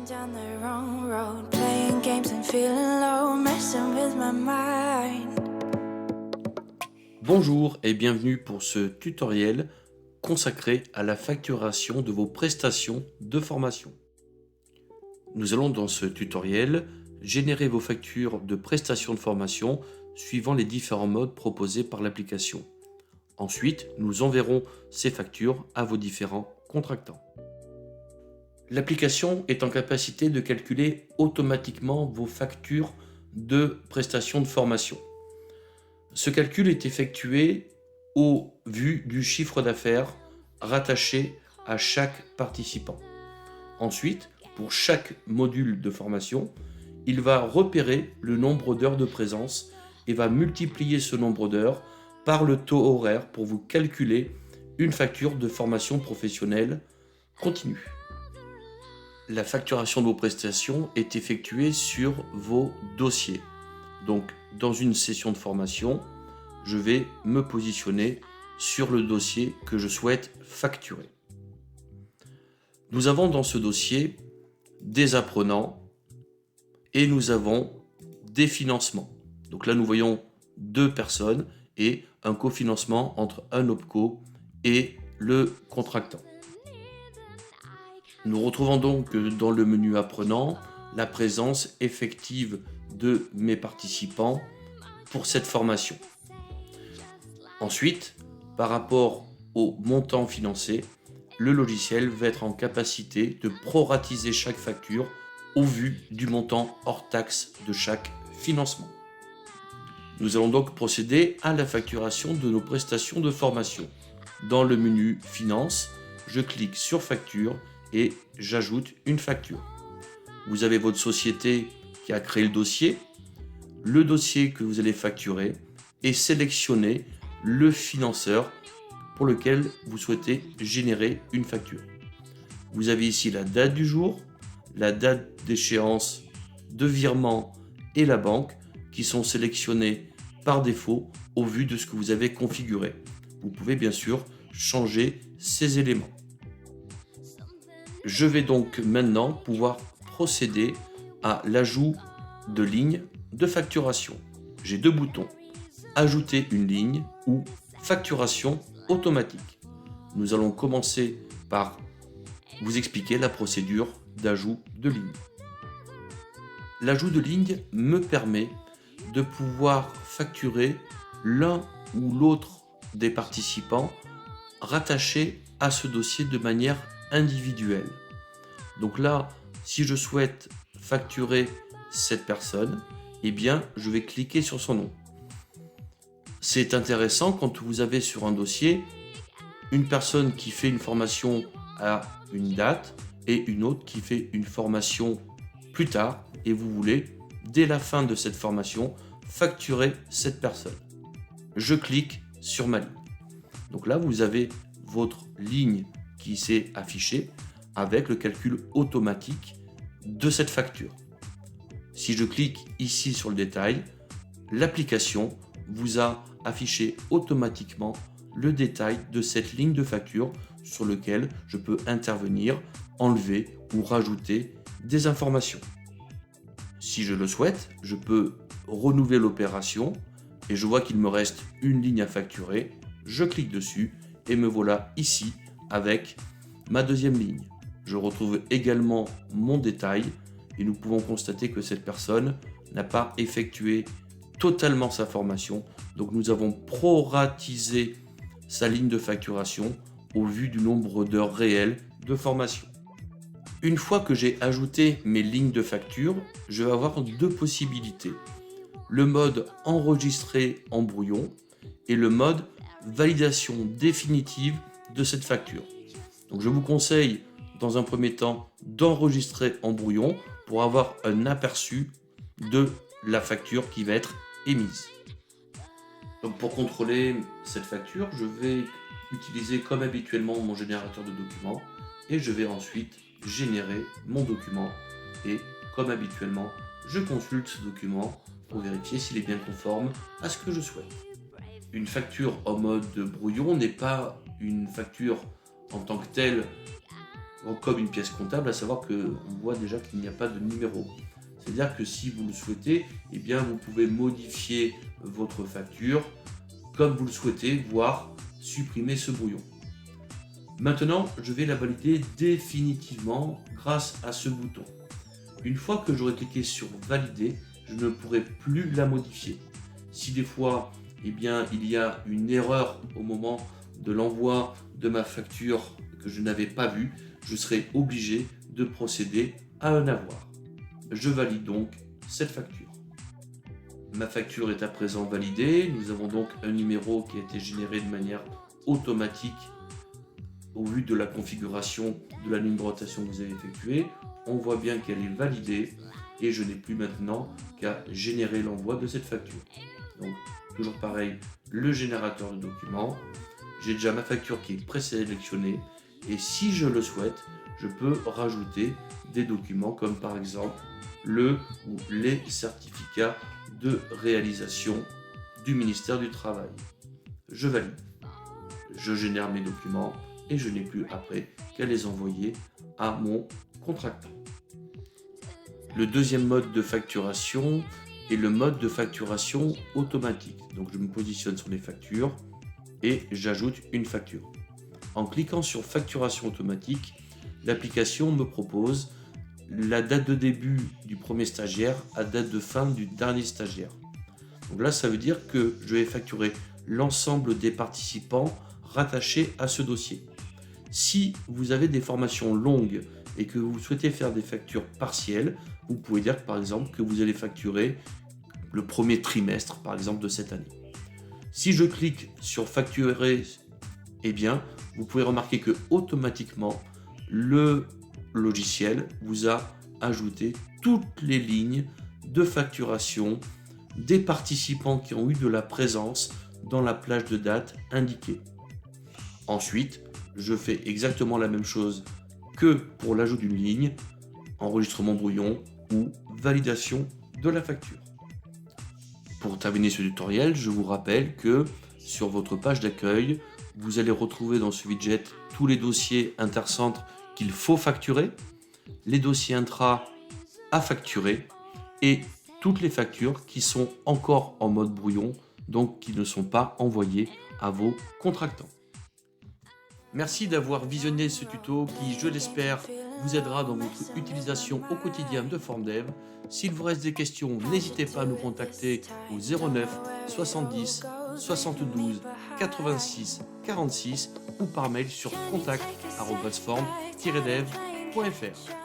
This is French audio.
Down the wrong road, playing games and feeling low, messing with my mind. Bonjour et bienvenue pour ce tutoriel consacré à la facturation de vos prestations de formation. Nous allons dans ce tutoriel générer vos factures de prestations de formation suivant les différents modes proposés par l'application. Ensuite, nous enverrons ces factures à vos différents contractants. L'application est en capacité de calculer automatiquement vos factures de prestations de formation. Ce calcul est effectué au vu du chiffre d'affaires rattaché à chaque participant. Ensuite, pour chaque module de formation, il va repérer le nombre d'heures de présence et va multiplier ce nombre d'heures par le taux horaire pour vous calculer une facture de formation professionnelle continue. La facturation de vos prestations est effectuée sur vos dossiers. Donc, dans une session de formation, je vais me positionner sur le dossier que je souhaite facturer. Nous avons dans ce dossier des apprenants et nous avons des financements. Donc là, nous voyons deux personnes et un cofinancement entre un OPCO et le contractant. Nous retrouvons donc dans le menu apprenant la présence effective de mes participants pour cette formation. Ensuite, par rapport au montant financé, le logiciel va être en capacité de proratiser chaque facture au vu du montant hors taxe de chaque financement. Nous allons donc procéder à la facturation de nos prestations de formation. Dans le menu Finances, je clique sur Facture et j'ajoute une facture. Vous avez votre société qui a créé le dossier que vous allez facturer et sélectionner le financeur pour lequel vous souhaitez générer une facture. Vous avez ici la date du jour, la date d'échéance de virement et la banque qui sont sélectionnés par défaut au vu de ce que vous avez configuré. Vous pouvez bien sûr changer ces éléments. Je vais donc maintenant pouvoir procéder à l'ajout de lignes de facturation. J'ai deux boutons, ajouter une ligne ou facturation automatique. Nous allons commencer par vous expliquer la procédure d'ajout de ligne. L'ajout de ligne me permet de pouvoir facturer l'un ou l'autre des participants rattachés à ce dossier de manière individuelle. Donc là, si je souhaite facturer cette personne, eh bien, je vais cliquer sur son nom. C'est intéressant quand vous avez sur un dossier une personne qui fait une formation à une date et une autre qui fait une formation plus tard et vous voulez, dès la fin de cette formation, facturer cette personne. Je clique sur ma ligne. Donc là, vous avez votre ligne qui s'est affichée avec le calcul automatique de cette facture. Si je clique ici sur le détail, l'application vous a affiché automatiquement le détail de cette ligne de facture sur lequel je peux intervenir, enlever ou rajouter des informations. Si je le souhaite, je peux renouveler l'opération et je vois qu'il me reste une ligne à facturer. Je clique dessus et me voilà ici avec ma deuxième ligne. Je retrouve également mon détail et nous pouvons constater que cette personne n'a pas effectué totalement sa formation. Donc nous avons proratisé sa ligne de facturation au vu du nombre d'heures réelles de formation. Une fois que j'ai ajouté mes lignes de facture, je vais avoir deux possibilités. Le mode enregistré en brouillon et le mode validation définitive de cette facture. Donc je vous conseille dans un premier temps d'enregistrer en brouillon pour avoir un aperçu de la facture qui va être émise. Donc pour contrôler cette facture, je vais utiliser comme habituellement mon générateur de documents et je vais ensuite générer mon document et comme habituellement, je consulte ce document pour vérifier s'il est bien conforme à ce que je souhaite. Une facture en mode brouillon n'est pas une facture en tant que telle comme une pièce comptable, à savoir qu'on voit déjà qu'il n'y a pas de numéro. C'est-à-dire que si vous le souhaitez, eh bien vous pouvez modifier votre facture comme vous le souhaitez, voire supprimer ce brouillon. Maintenant, je vais la valider définitivement grâce à ce bouton. Une fois que j'aurai cliqué sur valider, je ne pourrai plus la modifier. Si des fois, eh bien, il y a une erreur au moment de l'envoi de ma facture que je n'avais pas vue, je serai obligé de procéder à un avoir. Je valide donc cette facture. Ma facture est à présent validée. Nous avons donc un numéro qui a été généré de manière automatique au vu de la configuration de la numérotation que vous avez effectuée. On voit bien qu'elle est validée et je n'ai plus maintenant qu'à générer l'envoi de cette facture. Donc, toujours pareil, le générateur de documents. J'ai déjà ma facture qui est présélectionnée et si je le souhaite, je peux rajouter des documents comme par exemple le ou les certificats de réalisation du ministère du Travail. Je valide. Je génère mes documents et je n'ai plus après qu'à les envoyer à mon contractant. Le deuxième mode de facturation est le mode de facturation automatique. Donc je me positionne sur les factures et j'ajoute une facture. En cliquant sur facturation automatique, l'application me propose la date de début du premier stagiaire à date de fin du dernier stagiaire. Donc là, ça veut dire que je vais facturer l'ensemble des participants rattachés à ce dossier. Si vous avez des formations longues et que vous souhaitez faire des factures partielles, vous pouvez dire par exemple que vous allez facturer le premier trimestre par exemple de cette année. Si je clique sur facturer, eh bien, vous pouvez remarquer que automatiquement le logiciel vous a ajouté toutes les lignes de facturation des participants qui ont eu de la présence dans la plage de date indiquée. Ensuite, je fais exactement la même chose que pour l'ajout d'une ligne, enregistrement brouillon ou validation de la facture. Pour terminer ce tutoriel, je vous rappelle que sur votre page d'accueil, vous allez retrouver dans ce widget tous les dossiers intercentres qu'il faut facturer, les dossiers intra à facturer et toutes les factures qui sont encore en mode brouillon, donc qui ne sont pas envoyées à vos contractants. Merci d'avoir visionné ce tuto qui, je l'espère, vous aidera dans votre utilisation au quotidien de FormDev. S'il vous reste des questions, n'hésitez pas à nous contacter au 09 70 72 86 46 ou par mail sur contact@form-dev.fr.